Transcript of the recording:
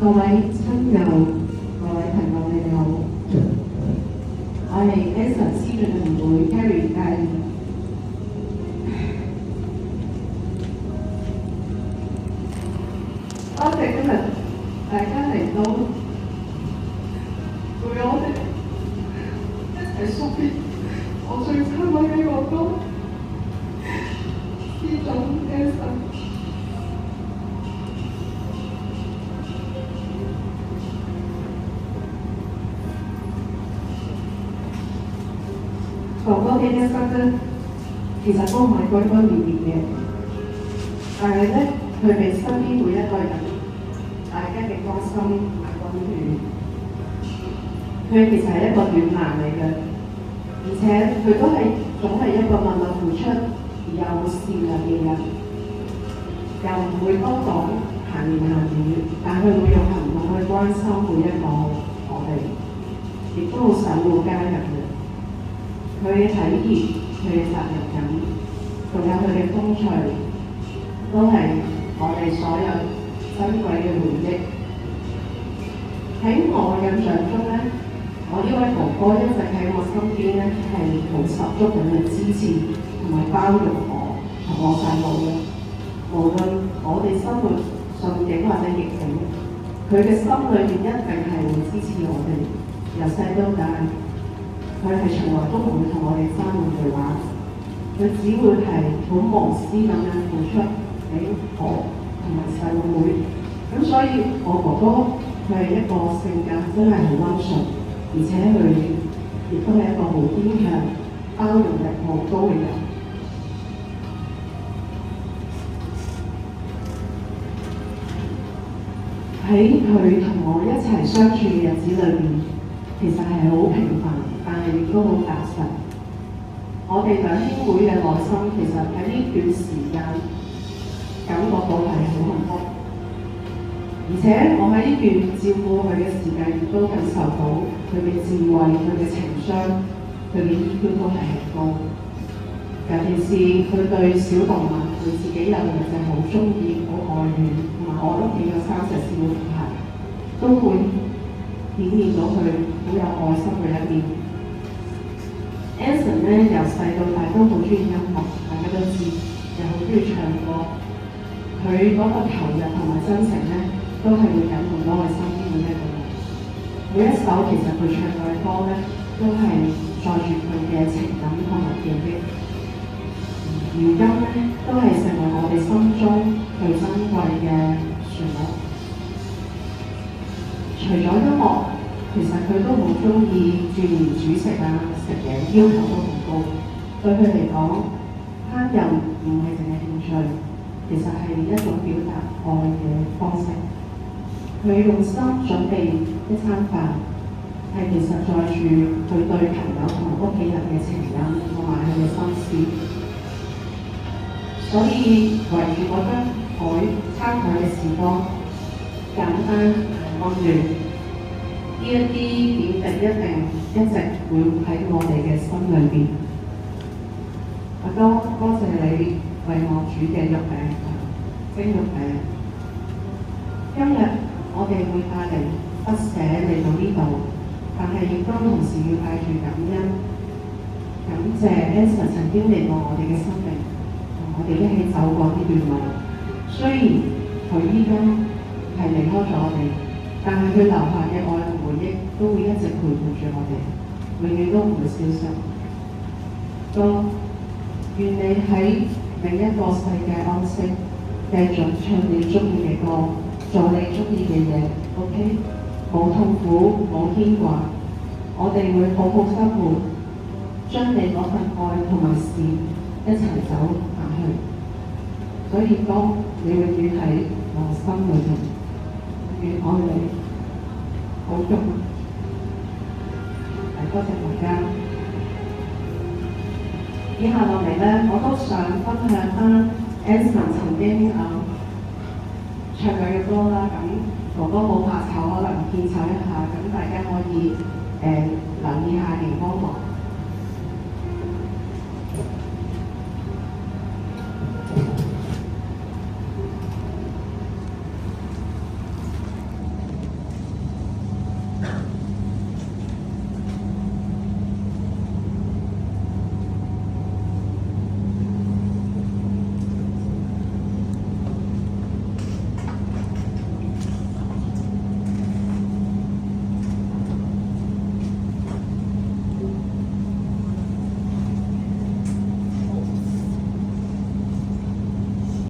各位親友、各位朋友，你哋好，我係 Anson 思進同會 Carrie 嘉怡。多謝今日大家嚟到，陪我哋一齊送別我最親愛嘅哥哥司總 Anson。哥哥嘅一生咧，其實都唔係轟轟烈烈嘅，但係咧，佢哋身邊每一個人，大家嘅關心同埋溫暖，佢其實係一個暖男嚟嘅，而且佢都係總係一個默默付出而又善良嘅人，又唔會多講閒言閒語，但佢會用行動去關心每一個我哋，亦都好守護家人嘅。佢嘅體貼、佢嘅責任感，仲有佢嘅風趣，都係我哋所有珍貴嘅回憶。喺我印象中咧，我呢位哥哥一直喺我身邊咧，係好十足咁嘅支持同埋包容我同我細佬嘅。無論我哋生活順境或者逆境，佢嘅心裏面一定係會支持我哋，由細到大。佢係從來都唔會同我哋爭玩具玩，佢只會係好無私咁樣付出俾我同埋細佬妹。咁所以我哥哥佢係一個性格真係好溫順，而且佢亦都係一個好堅強、包容力好高嘅人。喺佢同我一齊相處嘅日子裏面，其實係好平凡。但係亦都好踏實。我哋兩兄妹嘅內心其實喺呢段時間感覺到係好幸福，而且我喺呢段照顧佢嘅時間亦都感受到佢嘅智慧、佢嘅情商、佢嘅 EQ 都係好高。尤其是佢對小動物，佢自己有兩隻好中意、好愛戀，同埋我屋企有3隻小毛孩，都會顯現到佢好有愛心嘅一面。Anson 咧由細到大都好中意音樂，大家都知，又好中意唱歌。佢嗰個投入同埋真誠咧，都係會感動到我身邊每一個人。每一首其實佢唱嘅歌咧，都係載住佢嘅情感同埋記憶。如今咧，都係成為我哋心中最珍貴嘅旋律。除咗音樂，其實佢都好中意鑽研煮食啊，食嘢要求都好高。對佢嚟講，烹飪唔係淨係興趣，其實係一種表達愛嘅方式。佢用心準備一餐飯，係其實載住佢對朋友同埋屋企人嘅情感同埋佢嘅心思。所以圍住嗰張餐台嘅時光，簡單溫暖。呢一啲點滴一定一直會喺我哋嘅心裏邊。阿哥，多謝你為我煮嘅肉餅、蒸肉餅。今日我哋會帶嚟不捨嚟到呢度，但係亦都同時要帶住感恩，感謝 Anson 曾經嚟過我哋嘅生命，同我哋一起走過呢段路。雖然佢依家係離開咗我哋，但係佢留下嘅愛同回憶都會一直陪伴住我哋，永遠都唔會消失。哥，願你喺另一個世界安息，繼續唱你中意嘅歌，做你中意嘅嘢 ，OK？ 冇痛苦，冇牽掛，我哋會好好生活，將你嗰份愛同埋善一齊走下去。所以哥，你永遠喺我心裏邊。愛你，好重，多謝大家。以下落嚟咧，我都想分享翻 Anson 曾經唱佢嘅歌啦。咁哥哥冇怕醜，可能獻醜一下，咁大家可以留意下熒光